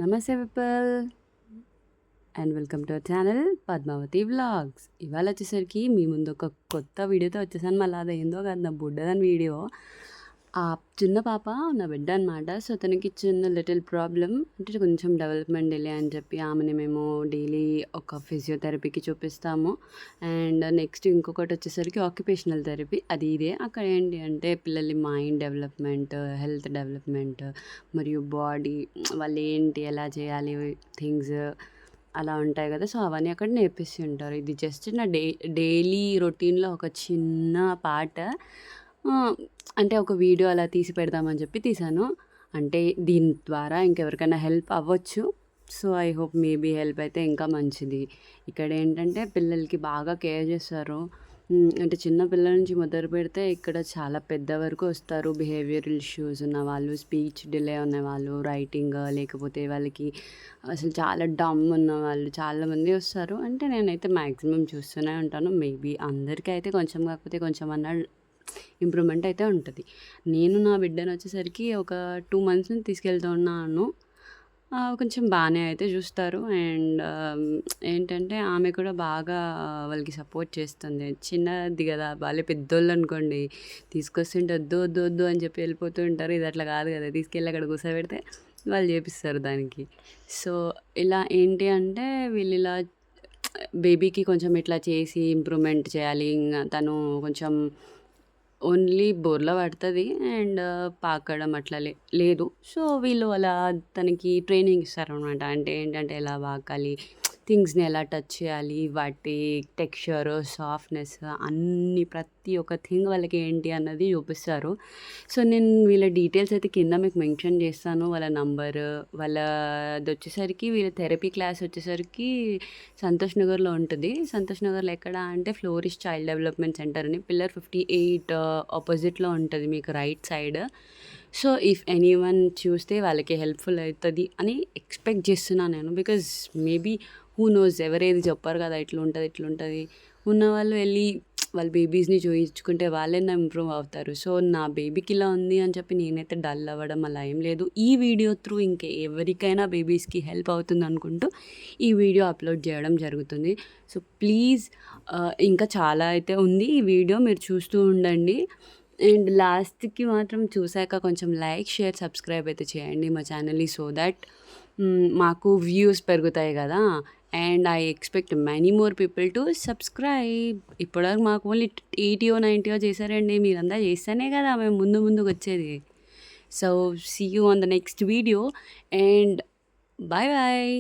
నమస్తే people and welcome to our channel Padmavathi vlogs. ఇవాళ వచ్చేసరికి మీ ముందు ఒక కొత్త వీడియోతో వచ్చేసాను. మళ్ళీ అదేందో కాదు, నా బుడ్డదని వీడియో. ఆ చిన్న పాప నా బిడ్డ అనమాట. సో తనకి చిన్న లిటిల్ ప్రాబ్లం, అంటే కొంచెం డెవలప్మెంట్ డిలే అని చెప్పి ఆమెని మేము డైలీ ఒక ఫిజియోథెరపీకి చూపిస్తాము. అండ్ నెక్స్ట్ ఇంకొకటి వచ్చేసరికి ఆక్యుపేషనల్ థెరపీ. అది ఇదే. అక్కడ ఏంటి అంటే పిల్లల మైండ్ డెవలప్మెంట్, హెల్త్ డెవలప్మెంట్, మరియు బాడీ వాళ్ళు ఏంటి ఎలా చేయాలి థింగ్స్ అలా ఉంటాయి కదా. సో అవన్నీ అక్కడ నేర్పిస్తుంటారు. ఇది జస్ట్ నా డైలీ రొటీన్లో ఒక చిన్న పార్ట్. అంటే ఒక వీడియో అలా తీసి పెడదామని చెప్పి తీశాను. అంటే దీని ద్వారా ఇంకెవరికైనా హెల్ప్ అవ్వచ్చు. So I hope maybe help అయితే ఇంకా మంచిది. ఇక్కడ ఏంటంటే పిల్లలకి బాగా కేర్ చేస్తారు. అంటే చిన్న పిల్లల నుంచి మొదలు పెడితే ఇక్కడ చాలా పెద్ద వరకు వస్తారు. బిహేవియరల్ ఇష్యూస్ ఉన్నవాళ్ళు, స్పీచ్ డిలే ఉన్నవాళ్ళు, రైటింగ్ లేకపోతే వాళ్ళకి అసలు చాలా డమ్ ఉన్నవాళ్ళు చాలామంది వస్తారు. అంటే నేనైతే మ్యాక్సిమం చూస్తూనే ఉంటాను. మేబీ అందరికీ అయితే కొంచెం కాకపోతే కొంచెం అన్న ఇంప్రూవ్మెంట్ అయితే ఉంటుంది. నేను నా బిడ్డను వచ్చేసరికి ఒక 2 మంత్స్ నుంచి తీసుకెళ్తూ ఉన్నాను. కొంచెం బాగానే అయితే చూస్తారు. అండ్ ఏంటంటే ఆమె కూడా బాగా వాళ్ళకి సపోర్ట్ చేస్తుంది. చిన్నది కదా, వాళ్ళే పెద్దోళ్ళు అనుకోండి, తీసుకొస్తుంటే వద్దు వద్దు వద్దు అని చెప్పి వెళ్ళిపోతూ ఉంటారు. ఇది అట్లా కాదు కదా, తీసుకెళ్ళి అక్కడ కూర్చోబెడితే వాళ్ళు చేపిస్తారు దానికి. సో ఇలా ఏంటి అంటే వీళ్ళు ఇలా బేబీకి కొంచెం ఇట్లా చేసి ఇంప్రూవ్మెంట్ చేయాలి. తను కొంచెం ఓన్లీ బోర్లా పడుతుంది అండ్ పాకడం అట్లా లేదు. సో వీళ్ళు అలా తనకి ట్రైనింగ్ ఇస్తారనమాట. అంటే ఏంటంటే ఎలా పాకాలి, థింగ్స్ని ఎలా టచ్ చేయాలి, వాటి టెక్స్చర్, సాఫ్ట్నెస్ అన్నీ ప్రతి ఒక్క థింగ్ వాళ్ళకి ఏంటి అన్నది చూపిస్తారు. సో నేను వీళ్ళ డీటెయిల్స్ అయితే కింద మీకు మెన్షన్ చేస్తాను. వాళ్ళ నంబర్, వాళ్ళది వచ్చేసరికి వీళ్ళ థెరపీ క్లాస్ వచ్చేసరికి సంతోష్ నగర్లో ఉంటుంది. సంతోష్ నగర్లో ఎక్కడ అంటే ఫ్లోరిష్ చైల్డ్ డెవలప్మెంట్ సెంటర్ అని పిల్లర్ 58 ఆపోజిట్లో ఉంటుంది మీకు right side. So if anyone చూస్తే వాళ్ళకి హెల్ప్ఫుల్ అవుతుంది అని ఎక్స్పెక్ట్ చేస్తున్నాను నేను. బికాజ్ మేబీ హూ నోస్, ఎవరేది చెప్పారు కదా ఇట్లుంటుంది ఉన్నవాళ్ళు వెళ్ళి వాళ్ళ బేబీస్ని చూయించుకుంటే వాళ్ళైనా ఇంప్రూవ్ అవుతారు. సో నా బేబీకి ఇలా ఉంది అని చెప్పి నేనైతే డల్ అవ్వడం అలా ఏం లేదు. ఈ వీడియో త్రూ ఇంకా ఎవరికైనా బేబీస్కి హెల్ప్ అవుతుంది అనుకుంటూ ఈ వీడియో అప్లోడ్ చేయడం జరుగుతుంది. సో ప్లీజ్, ఇంకా చాలా అయితే ఉంది ఈ వీడియో, మీరు చూస్తూ ఉండండి. అండ్ లాస్ట్కి మాత్రం చూసాక కొంచెం లైక్, షేర్, సబ్స్క్రైబ్ అయితే చేయండి మా ఛానల్ని. సో దట్ మాకు వ్యూస్ పెరుగుతాయి కదా. And I expect many more people to subscribe. ఇప్పటివరకు మాకు ఓన్లీ 80 90 చేశారండి. మీరంతా చేస్తేనే కదా మేము ముందుకు వచ్చేది. So see you on the next video and bye bye.